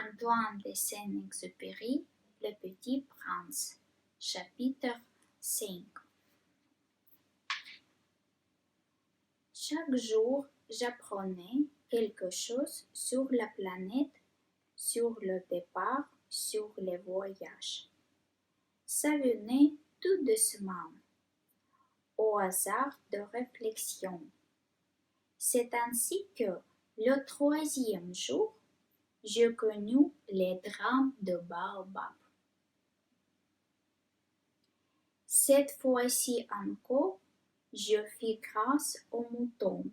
Antoine de Saint-Exupéry, Le Petit Prince, chapitre 5. Chaque jour, j'apprenais quelque chose sur la planète, sur le départ, sur les voyages. Ça venait tout doucement, au hasard de réflexion. C'est ainsi que, le troisième jour, j'ai connu les drames de Baobab. Cette fois-ci encore, je fis grâce au mouton,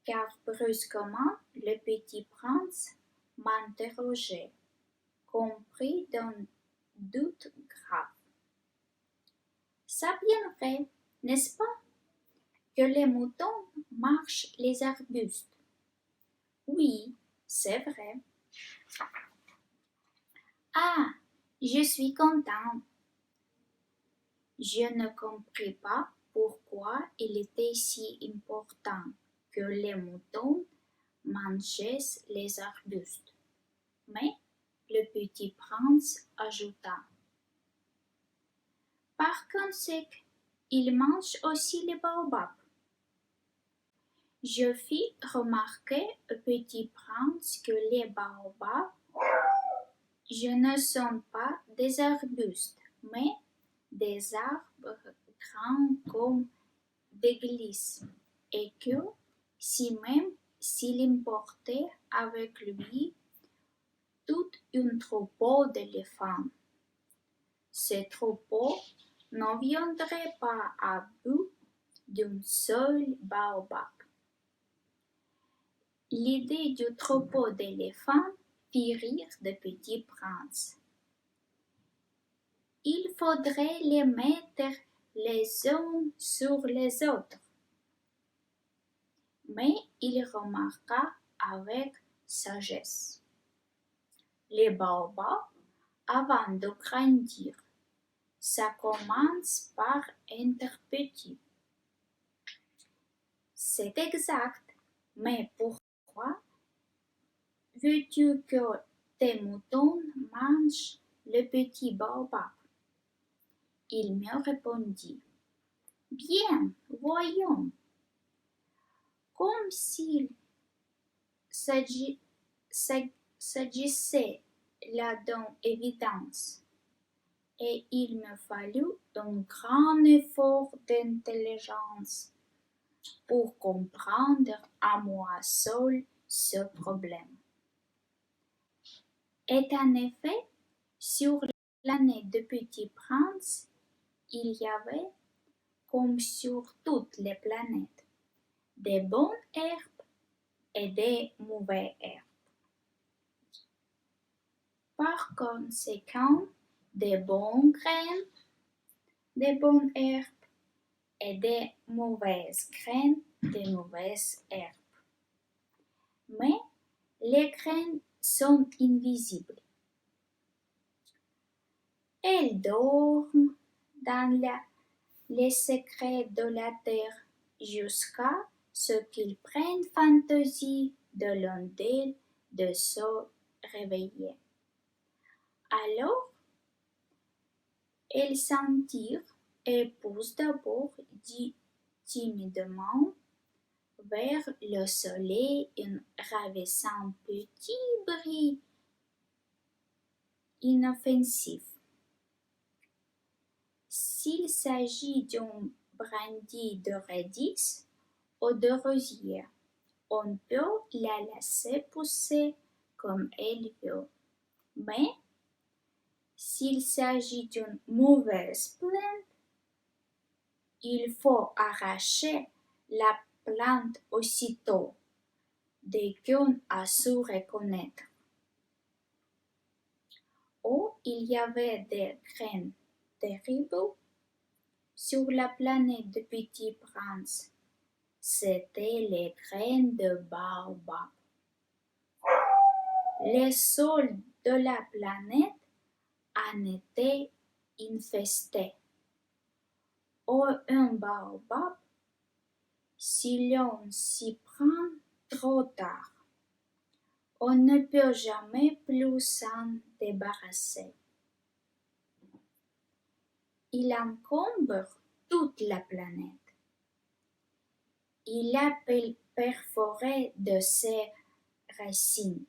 car brusquement le petit prince m'interrogeait, compris d'un doute grave. Ça bien vrai, n'est-ce pas, que les moutons marchent les arbustes? Oui, c'est vrai. Ah, je suis content. Je ne compris pas pourquoi il était si important que les moutons mangeaient les arbustes. Mais le petit prince ajouta: par conséquent, ils mangent aussi les baobabs. Je fis remarquer au petit prince que les baobabs ne sont pas des arbustes, mais des arbres grands comme des glisses, et que, si même s'il importait avec lui tout un troupeau d'éléphants, ce troupeau ne viendrait pas à bout d'un seul baobab. L'idée du troupeau d'éléphants fit rire le petit prince. Il faudrait les mettre les uns sur les autres. Mais il remarqua avec sagesse: les baobabs, avant de grandir, ça commence par être petit. C'est exact, mais pourquoi veux-tu que tes moutons mangent le petit baobab? Il me répondit: bien, voyons. Comme s'il s'agissait là d'une évidence, et il me fallut un grand effort d'intelligence pour comprendre à moi seul ce problème. Et en effet, sur la planète du Petit Prince, il y avait, comme sur toutes les planètes, des bonnes herbes et des mauvaises herbes. Par conséquent, des bonnes graines, des bonnes herbes et des mauvaises graines, des mauvaises herbes. Mais les graines sont invisibles. Elles dorment dans les secrets de la terre jusqu'à ce qu'ils prennent fantaisie de l'un d'elles de se réveiller. Alors, elles s'en tirent et poussent d'abord timidement vers le soleil un ravissant petit bris inoffensif. S'il s'agit d'un brindille de radis ou de rosier, on peut la laisser pousser comme elle veut. Mais s'il s'agit d'une mauvaise plante, il faut arracher la plante aussitôt, dès qu'on a su reconnaître. Oh, il y avait des graines terribles sur la planète du Petit Prince. C'étaient les graines de baobab. Les sols de la planète en étaient infestés. Oh, un baobab, si l'on s'y prend trop tard, On ne peut jamais plus s'en débarrasser. Il encombre toute la planète. Il a perforé de ses racines.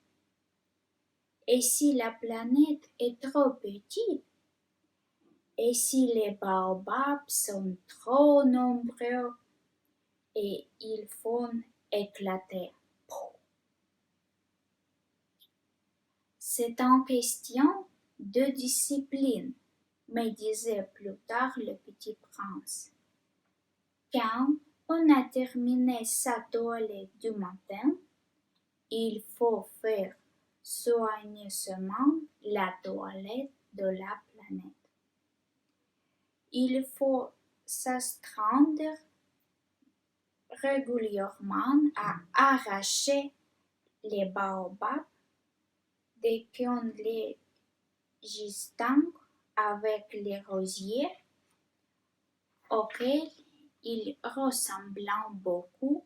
Et si la planète est trop petite, et si les baobabs sont trop nombreux, et ils font éclater. C'est en question de discipline, me disait plus tard le petit prince. Quand on a terminé sa toilette du matin, il faut faire soigneusement la toilette de la planète. Il faut s'astreindre régulièrement à arracher les baobabs dès qu'on les distingue avec les rosiers auxquels ils ressemblent beaucoup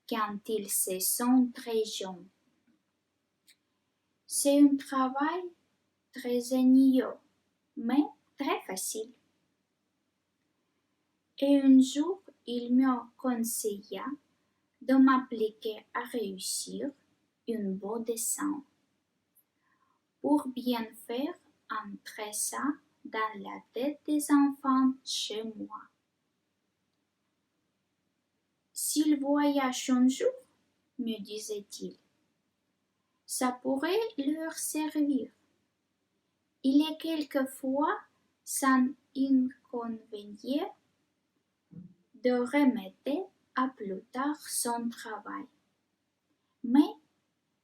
quand ils se sont très jeunes. C'est un travail très ennuyeux, mais très facile. Et un jour, il me conseilla de m'appliquer à réussir un beau dessin. Pour bien faire, entrer ça dans la tête des enfants chez moi. S'ils voyagent un jour, me disait-il, ça pourrait leur servir. Il est quelquefois sans inconvénient de remettre à plus tard son travail. Mais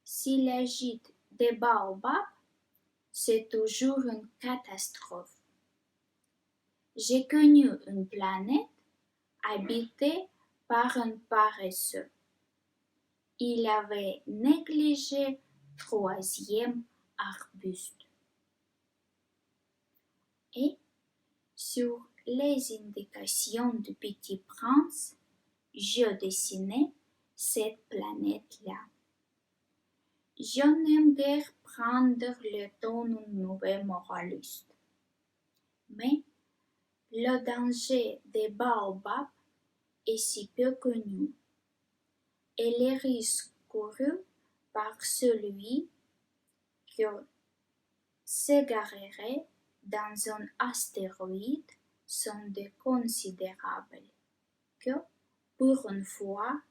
s'il agite des baobabs, c'est toujours une catastrophe. J'ai connu une planète habitée par un paresseux. Il avait négligé troisième arbuste. Et, sur les indications du petit prince, je dessinais cette planète-là. Je n'aime guère prendre le ton d'un mauvais moraliste. Mais le danger des baobabs est si peu connu, et les risques courus par celui qui s'égarerait dans un astéroïde sont de considérables, que, pour une fois,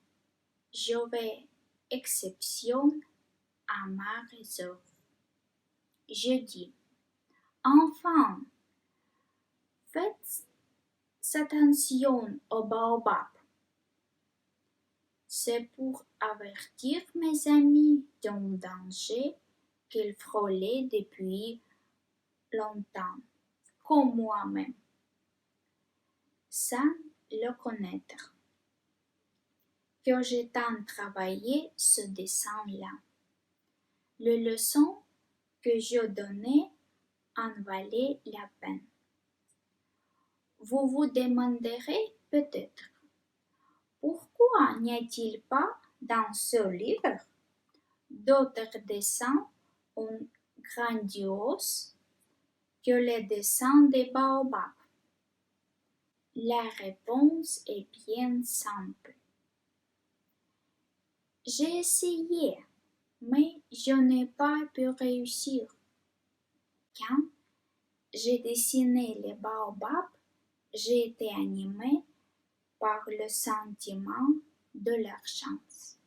je vais exception à ma réserve. Je dis, enfin, faites attention aux baobabs. C'est pour avertir mes amis d'un danger qu'ils frôlaient depuis longtemps, comme moi-même, sans le connaître, que j'ai tant travaillé ce dessin-là. Les leçons que je donnais en valaient la peine. Vous vous demanderez peut-être pourquoi n'y a-t-il pas dans ce livre d'autres dessins grandioses que les dessins des baobabs? La réponse est bien simple. J'ai essayé, mais je n'ai pas pu réussir. Quand j'ai dessiné les baobabs, j'ai été animée par le sentiment de leur chance.